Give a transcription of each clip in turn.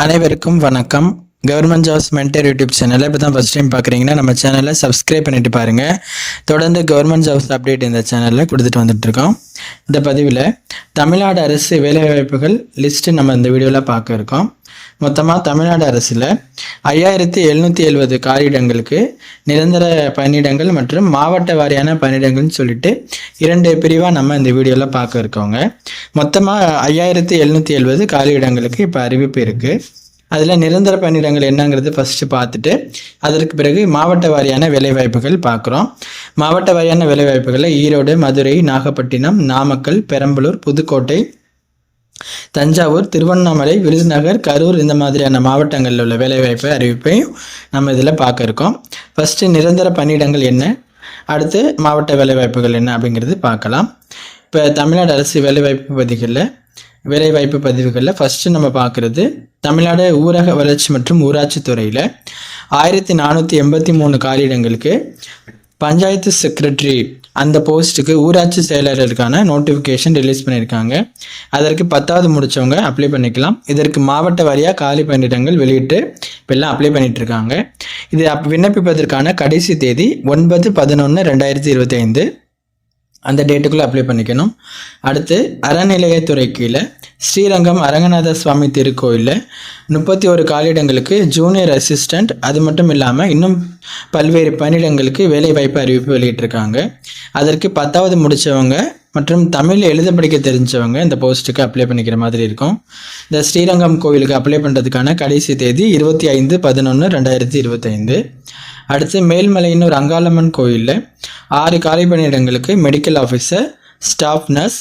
அனைவருக்கும் வணக்கம். Government jobs mentor YouTube சேனலை இப்போ தான் ஃபஸ்ட் டைம் பார்க்குறீங்கன்னா நம்ம சேனலை சப்ஸ்கிரைப் பண்ணிட்டு பாருங்கள். தொடர்ந்து கவர்மெண்ட் ஜாப்ஸ் அப்டேட் இந்த சேனலில் கொடுத்துட்டு வந்துட்டுருக்கோம். இந்த பதிவில் தமிழ்நாடு அரசு வேலைவாய்ப்புகள் லிஸ்ட்டு நம்ம இந்த வீடியோவில் பார்க்க இருக்கோம். மொத்தமாக தமிழ்நாடு அரசில் 5770 காலியிடங்களுக்கு நிரந்தர பணியிடங்கள் மற்றும் மாவட்ட வாரியான பணியிடங்கள்னு சொல்லிட்டு 2 பிரிவாக நம்ம இந்த வீடியோவில் பார்க்க இருக்கோங்க. மொத்தமாக 5770 காலியிடங்களுக்கு இப்போ அறிவிப்பு இருக்குது. அதில் நிரந்தர பணியிடங்கள் என்னங்கிறது ஃபஸ்ட்டு பார்த்துட்டு அதற்கு பிறகு மாவட்ட வாரியான வேலைவாய்ப்புகள் பார்க்குறோம். மாவட்ட வாரியான வேலைவாய்ப்புகளில் ஈரோடு, மதுரை, நாகப்பட்டினம், நாமக்கல், பெரம்பலூர், புதுக்கோட்டை, தஞ்சாவூர், திருவண்ணாமலை, விருதுநகர், கரூர் இந்த மாதிரியான மாவட்டங்களில் உள்ள வேலைவாய்ப்பு அறிவிப்பையும் நம்ம இதில் பார்க்க இருக்கோம். ஃபஸ்ட்டு நிரந்தர பணியிடங்கள் என்ன, அடுத்து மாவட்ட வேலைவாய்ப்புகள் என்ன அப்படிங்கிறது பார்க்கலாம். இப்போ தமிழ்நாடு அரசு வேலைவாய்ப்பு பதிவுகளில் ஃபஸ்ட்டு நம்ம பார்க்குறது தமிழ்நாடு ஊரக வளர்ச்சி மற்றும் ஊராட்சி துறையில் 1483 காலியிடங்களுக்கு பஞ்சாயத்து செக்ரட்டரி அந்த போஸ்ட்டுக்கு ஊராட்சி செயலருக்கான நோட்டிஃபிகேஷன் ரிலீஸ் பண்ணியிருக்காங்க. அதற்கு 10வது முடித்தவங்க அப்ளை பண்ணிக்கலாம். இதற்கு மாவட்ட வாரியாக காலி பணியிடங்கள் வெளியிட்டு இப்போல்லாம் அப்ளை பண்ணிகிட்ருக்காங்க. இது விண்ணப்பிப்பதற்கான கடைசி தேதி 9/11/2025 அந்த டேட்டுக்குள்ளே அப்ளை பண்ணிக்கணும். அடுத்து அறநிலையத்துறை கீழே ஸ்ரீரங்கம் அரங்கநாத சுவாமி திருக்கோயிலில் 31 காலியிடங்களுக்கு ஜூனியர் அசிஸ்டண்ட், அது மட்டும் இல்லாமல் இன்னும் பல்வேறு பணியிடங்களுக்கு வேலைவாய்ப்பு அறிவிப்பு வெளியிட்டிருக்காங்க. அதற்கு 10வது முடித்தவங்க மற்றும் தமிழ் எழுத படிக்க தெரிஞ்சவங்க இந்த போஸ்ட்டுக்கு அப்ளை பண்ணிக்கிற மாதிரி இருக்கும். இந்த ஸ்ரீரங்கம் கோயிலுக்கு அப்ளை பண்ணுறதுக்கான கடைசி தேதி 25/11/2025. அடுத்து மேல்மலையனூர் அங்காளம்மன் கோயிலில் 6 காலி பணியிடங்களுக்கு medical officer, staff nurse,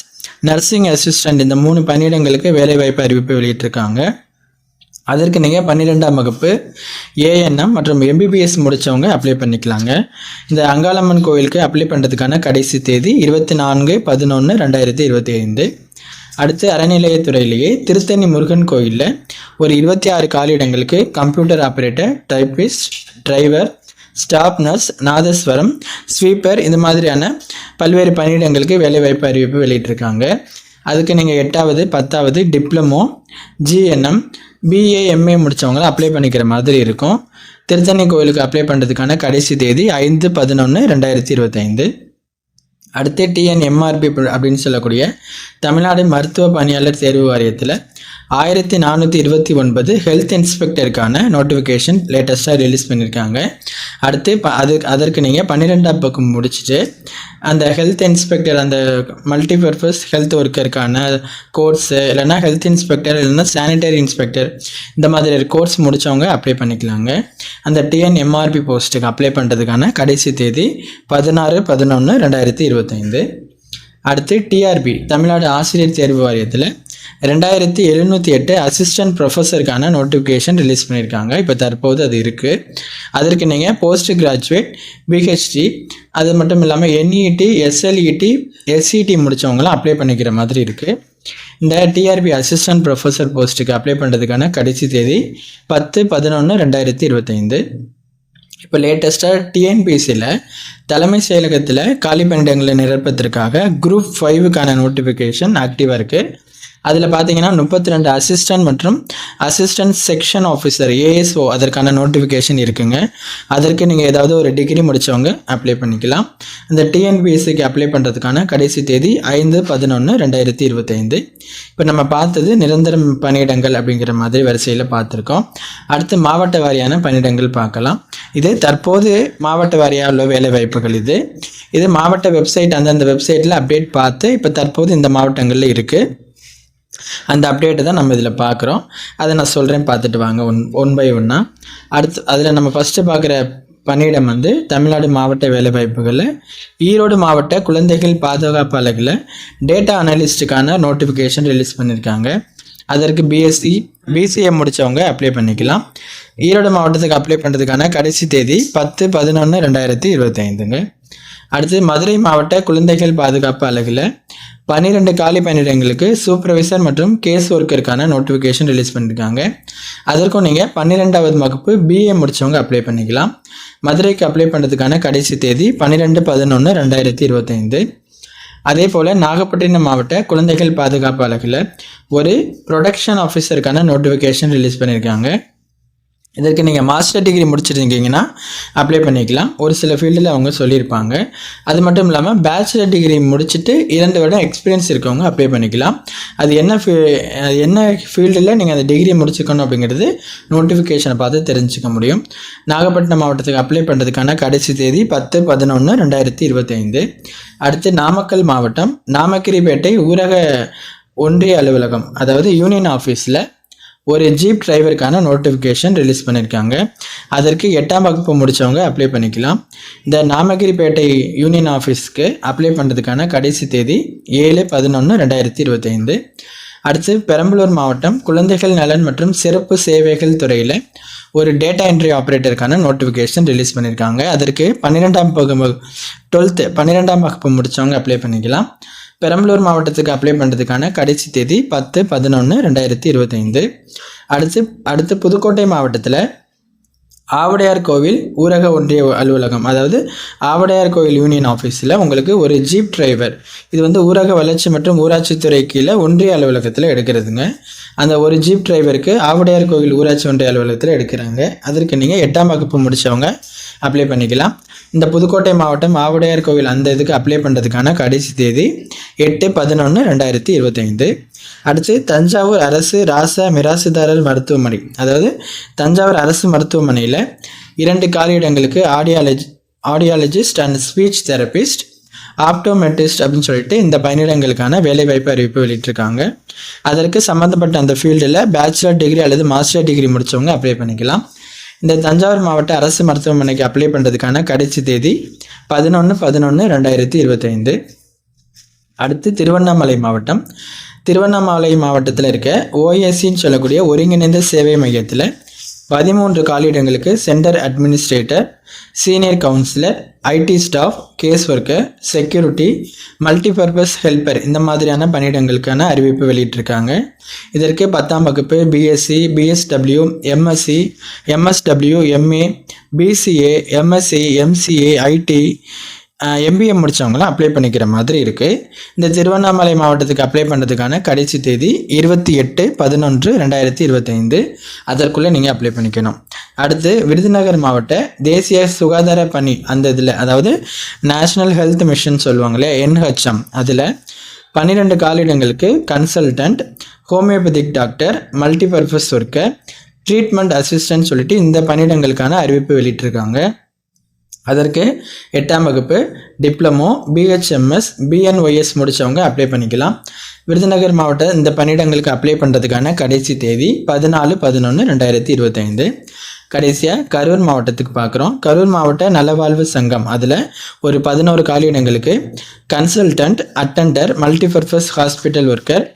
nursing assistant இந்த 3 பணியிடங்களுக்கு வேலைவாய்ப்பு அறிவிப்பு வெளியிட்டிருக்காங்க. அதற்கு நீங்கள் 12ஆம் வகுப்பு ஏஎன்எம் மற்றும் எம்பிபிஎஸ் முடித்தவங்க அப்ளை பண்ணிக்கலாங்க. இந்த அங்காளம்மன் கோயிலுக்கு அப்ளை பண்ணுறதுக்கான கடைசி தேதி 24/11/2025. அடுத்து அறநிலையத்துறையிலேயே திருத்தணி முருகன் கோயிலில் ஒரு 26 காலியிடங்களுக்கு computer operator, typist, driver, staff nurse, nadaswaram, sweeper இந்த மாதிரியான பல்வேறு பணியிடங்களுக்கு வேலைவாய்ப்பு அறிவிப்பு வெளியிட்டிருக்காங்க. அதுக்கு நீங்கள் 8வது 10வது டிப்ளமோ, ஜிஎன்எம், பிஏ, எம்ஏ முடித்தவங்கள அப்ளை பண்ணிக்கிற மாதிரி இருக்கும். திருத்தணி கோயிலுக்கு அப்ளை பண்ணுறதுக்கான கடைசி தேதி 5/11/2025. அடுத்து டிஎன்எம்ஆர்பி அப்படின்னு சொல்லக்கூடிய தமிழ்நாடு மருத்துவ பணியாளர் தேர்வு வாரியத்தில் 1429 ஹெல்த் இன்ஸ்பெக்டருக்கான நோட்டிஃபிகேஷன் லேட்டஸ்ட்டாக ரிலீஸ் பண்ணியிருக்காங்க. அடுத்து அதற்கு நீங்கள் 12ஆம் பக்கம் முடிச்சுட்டு அந்த ஹெல்த் இன்ஸ்பெக்டர் அந்த மல்டிபர்பஸ் ஹெல்த் ஒர்க்கருக்கான கோர்ஸு இல்லைனா ஹெல்த் இன்ஸ்பெக்டர் இல்லைனா சானிடரி இன்ஸ்பெக்டர் இந்த மாதிரி கோர்ஸ் முடித்தவங்க அப்ளை பண்ணிக்கலாங்க. அந்த டிஎன்எம்ஆர்பி போஸ்ட்டுக்கு அப்ளை பண்ணுறதுக்கான கடைசி தேதி 16/11/2025. அடுத்து டிஆர்பி தமிழ்நாடு ஆசிரியர் தேர்வு வாரியத்தில் 2708 அசிஸ்டன்ட் ப்ரொஃபஸருக்கான நோட்டிஃபிகேஷன் ரிலீஸ் பண்ணியிருக்காங்க. இப்போ தற்போது அது இருக்குது. அதற்கு நீங்கள் போஸ்ட் கிராஜுவேட், பிஹெச்டி, அது மட்டும் இல்லாமல் என்இடி, எஸ்எல்இடி, எஸ்சிடி முடித்தவங்களாம் அப்ளை பண்ணிக்கிற மாதிரி இருக்குது. இந்த டிஆர்பி அசிஸ்டன்ட் ப்ரொஃபஸர் போஸ்ட்டுக்கு அப்ளை பண்ணுறதுக்கான கடைசி தேதி 10/11/2025. இப்போ லேட்டஸ்ட்டாக டிஎன்பிசியில் தலைமை செயலகத்தில் காலி பணியிடங்களை நிரப்பதற்காக குரூப் 5க்கான நோட்டிஃபிகேஷன் ஆக்டிவாக இருக்குது. அதில் பார்த்தீங்கன்னா 32 அசிஸ்டன்ட் மற்றும் அசிஸ்டன்ட் செக்ஷன் ஆஃபீஸர் ஏஎஸ்ஓ அதற்கான நோட்டிஃபிகேஷன் இருக்குங்க. அதற்கு நீங்கள் ஏதாவது ஒரு டிகிரி முடித்தவங்க அப்ளை பண்ணிக்கலாம். அந்த டிஎன்பிஎஸ்சிக்கு அப்ளை பண்ணுறதுக்கான கடைசி தேதி 5/11/2025. இப்போ நம்ம பார்த்தது நிரந்தர பணியிடங்கள் அப்படிங்கிற மாதிரி வரிசையில் பார்த்துருக்கோம். அடுத்து மாவட்ட வாரியான பணியிடங்கள் பார்க்கலாம். இது தற்போது மாவட்ட வாரியாக உள்ள வேலை வாய்ப்புகள். இது மாவட்ட வெப்சைட், அந்தந்த வெப்சைட்டில் அப்டேட் பார்த்து இப்போ தற்போது இந்த மாவட்டங்களில் இருக்குது. அந்த அப்டேட்டை தான் நம்ம இதில் பார்க்குறோம். அதை நான் சொல்கிறேன், பார்த்துட்டு வாங்க ஒன் பை ஒன்னாக. அடுத்து அதில் நம்ம ஃபஸ்ட்டு பார்க்குற பணியிடம் தமிழ்நாடு மாவட்ட வேலைவாய்ப்புகளில் ஈரோடு மாவட்ட குழந்தைகள் பாதுகாப்பு அலகில் டேட்டா அனலிஸ்ட்டுக்கான நோட்டிஃபிகேஷன் ரிலீஸ் பண்ணியிருக்காங்க. அதற்கு பிஎஸ்சி, பிசிஏ முடித்தவங்க அப்ளை பண்ணிக்கலாம். ஈரோடு மாவட்டத்துக்கு அப்ளை பண்ணுறதுக்கான கடைசி தேதி 10/11/2025. அடுத்து மதுரை மாவட்ட குழந்தைகள் பாதுகாப்பு அலகில் 12 காலி பணியிடங்களுக்கு சூப்பர்வைசர் மற்றும் கேஸ் ஒர்க்கருக்கான நோட்டிஃபிகேஷன் ரிலீஸ் பண்ணியிருக்காங்க. அதற்கும் நீங்கள் 12வது வகுப்பு பிஏ முடித்தவங்க அப்ளை பண்ணிக்கலாம். மதுரைக்கு அப்ளை பண்ணுறதுக்கான கடைசி தேதி 12/11/2025. அதே போல் நாகப்பட்டினம் மாவட்ட குழந்தைகள் பாதுகாப்பு அலகில் ஒரு ப்ரொடக்ஷன் ஆஃபீஸருக்கான நோட்டிஃபிகேஷன் ரிலீஸ் பண்ணியிருக்காங்க. இதற்கு நீங்கள் மாஸ்டர் டிகிரி முடிச்சிருக்கீங்கன்னா அப்ளை பண்ணிக்கலாம். ஒரு சில ஃபீல்டில் அவங்க சொல்லியிருப்பாங்க. அது மட்டும் இல்லாமல் பேச்சுலர் டிகிரி முடிச்சுட்டு 2 வருடம் எக்ஸ்பீரியன்ஸ் இருக்கவங்க அப்ளை பண்ணிக்கலாம். அது என்ன ஃபீல்டில் நீங்கள் அந்த டிகிரி முடிச்சுக்கணும் அப்படிங்கிறது நோட்டிஃபிகேஷனை பார்த்து தெரிஞ்சுக்க முடியும். நாகப்பட்டினம் மாவட்டத்துக்கு அப்ளை பண்ணுறதுக்கான கடைசி தேதி 10/11/2025. அடுத்து நாமக்கல் மாவட்டம் நாமக்கிரிப்பேட்டை ஊரக ஒன்றிய அலுவலகம், அதாவது யூனியன் ஆஃபீஸில் ஒரு ஜீப் டிரைவருக்கான நோட்டிஃபிகேஷன் ரிலீஸ் பண்ணியிருக்காங்க. அதற்கு 8ஆம் வகுப்பு முடித்தவங்க அப்ளை பண்ணிக்கலாம். இந்த நாமகிரிப்பேட்டை யூனியன் ஆஃபீஸ்க்கு அப்ளை பண்ணுறதுக்கான கடைசி தேதி 7/11/2025. அடுத்து பெரம்பலூர் மாவட்டம் குழந்தைகள் நலன் மற்றும் சிறப்பு சேவைகள் துறையில் ஒரு டேட்டா என்ட்ரி ஆப்ரேட்டருக்கான நோட்டிஃபிகேஷன் ரிலீஸ் பண்ணியிருக்காங்க. அதற்கு 12ஆம் வகுப்பு முடித்தவங்க அப்ளை பண்ணிக்கலாம். பெரம்பலூர் மாவட்டத்துக்கு அப்ளை பண்ணுறதுக்கான கடைசி தேதி 10/11/2025. அடுத்து புதுக்கோட்டை மாவட்டத்தில் ஆவுடையார் கோவில் ஊரக ஒன்றிய அலுவலகம், அதாவது ஆவுடையார் கோவில் யூனியன் ஆஃபீஸில் உங்களுக்கு ஒரு ஜீப் டிரைவர், இது வந்து ஊரக வளர்ச்சி மற்றும் ஊராட்சித்துறை கீழே ஒன்றிய அலுவலகத்தில் எடுக்கிறதுங்க. அந்த ஒரு ஜீப் டிரைவருக்கு ஆவுடையார் கோவில் ஊராட்சி ஒன்றிய அலுவலகத்தில் எடுக்கிறாங்க. அதற்கு நீங்கள் 8ஆம் வகுப்பு முடித்தவங்க அப்ளை பண்ணிக்கலாம். இந்த புதுக்கோட்டை மாவட்டம் ஆவுடையார் கோவில் அந்த இதுக்கு அப்ளை பண்ணுறதுக்கான கடைசி தேதி 8/11/2025. அடுத்து தஞ்சாவூர் அரசு மிராசுதாரர் மருத்துவமனை, அதாவது தஞ்சாவூர் அரசு மருத்துவமனையில் 2 காலியிடங்களுக்கு audiologist and speech therapist, optometrist அப்படின்னு சொல்லிட்டு இந்த பணியிடங்களுக்கான வேலைவாய்ப்பு அறிவிப்பு வெளியிட்டிருக்காங்க. அதற்கு சம்மந்தப்பட்ட அந்த ஃபீல்டில் பேச்சுலர் டிகிரி அல்லது மாஸ்டர் டிகிரி முடித்தவங்க அப்ளை பண்ணிக்கலாம். இந்த தஞ்சாவூர் மாவட்ட அரசு மருத்துவமனைக்கு அப்ளை பண்ணுறதுக்கான கடைசி தேதி 11/11/2025. அடுத்து திருவண்ணாமலை மாவட்டத்தில் இருக்க ஓஎஸ்சின்னு சொல்லக்கூடிய ஒருங்கிணைந்த சேவை மையத்தில் 13 காலியிடங்களுக்கு centre administrator, senior counsellor, IT staff, case worker, security, multipurpose helper இந்த மாதிரியான பணியிடங்களுக்கான அறிவிப்பு வெளியிட்டிருக்காங்க. இதற்கு 10ஆம் வகுப்பு, BSc, BSW, MSc, MSW, MA, BCA, MSc, MCA, IT, MBA முடித்தவங்களாம் அப்ளை பண்ணிக்கிற மாதிரி இருக்குது. இந்த திருவண்ணாமலை மாவட்டத்துக்கு அப்ளை பண்ணுறதுக்கான கடைசி தேதி 28/11/2025. அதற்குள்ளே நீங்கள் அப்ளை பண்ணிக்கணும். அடுத்து விருதுநகர் மாவட்ட தேசிய சுகாதார பணி அந்த இதில், அதாவது நேஷ்னல் ஹெல்த் மிஷன் சொல்லுவாங்களே NHM, அதில் 12 காலியிடங்களுக்கு consultant, homeopathic doctor, multipurpose worker, treatment assistant சொல்லிட்டு இந்த பணியிடங்களுக்கான அறிவிப்பு வெளியிட்டிருக்காங்க. அதற்கு 8ஆம் வகுப்பு, டிப்ளமோ, பிஹெச்எம்எஸ், பிஎன்ஒய்எஸ் முடித்தவங்க அப்ளை பண்ணிக்கலாம். விருதுநகர் மாவட்ட இந்த பணியிடங்களுக்கு அப்ளை பண்ணுறதுக்கான கடைசி தேதி 14/11/2025. கடைசியாக கரூர் மாவட்டத்துக்கு பார்க்குறோம். கரூர் மாவட்ட நலவாழ்வு சங்கம் அதில் ஒரு 11 காலியிடங்களுக்கு consultant, attender, multipurpose hospital worker,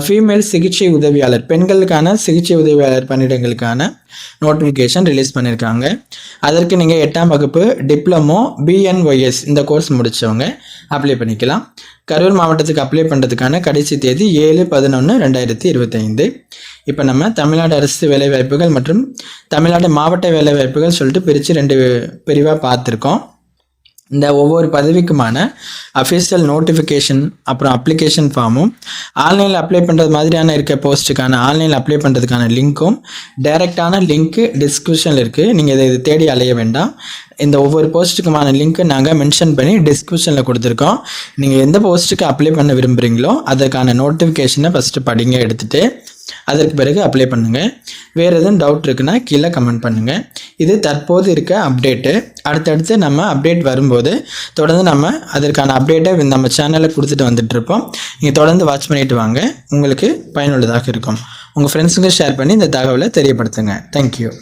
female சிகிச்சை உதவியாளர், பெண்களுக்கான சிகிச்சை உதவியாளர் பணியிடங்களுக்கான நோட்டிஃபிகேஷன் ரிலீஸ் பண்ணியிருக்காங்க. அதற்கு நீங்கள் 8ஆம் வகுப்பு, டிப்ளமோ, பிஎன்ஒய்எஸ் இந்த கோர்ஸ் முடித்தவங்க அப்ளை பண்ணிக்கலாம். கரூர் மாவட்டத்துக்கு அப்ளை பண்ணுறதுக்கான கடைசி தேதி 7/11/2025. இப்போ நம்ம தமிழ்நாடு அரசு வேலைவாய்ப்புகள் மற்றும் தமிழ்நாடு மாவட்ட வேலைவாய்ப்புகள் சொல்லிட்டு பிரித்து 2 பிரிவாக பார்த்துருக்கோம். இந்த ஒவ்வொரு பதவிக்குமான அஃபீஷியல் நோட்டிஃபிகேஷன், அப்புறம் அப்ளிகேஷன் ஃபார்மும், ஆன்லைனில் அப்ளை பண்ணுறது மாதிரியான இருக்க போஸ்ட்டுக்கான ஆன்லைனில் அப்ளை பண்ணுறதுக்கான லிங்க்கும், டைரெக்டான லிங்க்கு டிஸ்கிரிப்ஷனில் இருக்குது. நீங்கள் இதை தேடி அலைய வேண்டாம். இந்த ஒவ்வொரு போஸ்ட்டுக்குமான லிங்க்கு நாங்கள் மென்ஷன் பண்ணி டிஸ்கிரிப்ஷனில் கொடுத்துருக்கோம். நீங்கள் எந்த போஸ்ட்டுக்கு அப்ளை பண்ண விரும்புகிறீங்களோ அதற்கான நோட்டிஃபிகேஷனை ஃபஸ்ட்டு படிங்க, எடுத்துகிட்டு அதற்கு பிறகு அப்ளை பண்ணுங்கள். வேறு எதுவும் டவுட் இருக்குன்னா கீழே கமெண்ட் பண்ணுங்கள். இது தற்போது இருக்க அப்டேட்டு. அடுத்தடுத்து நம்ம அப்டேட் வரும்போது தொடர்ந்து நம்ம அதற்கான அப்டேட்டை நம்ம சேனலில் கொடுத்துட்டு வந்துட்டுருப்போம். நீங்கள் தொடர்ந்து வாட்ச் பண்ணிட்டு வாங்க, உங்களுக்கு பயனுள்ளதாக இருக்கும். உங்கள் ஃப்ரெண்ட்ஸுக்கு ஷேர் பண்ணி இந்த தகவலை தெரியப்படுத்துங்க. தேங்க்யூ.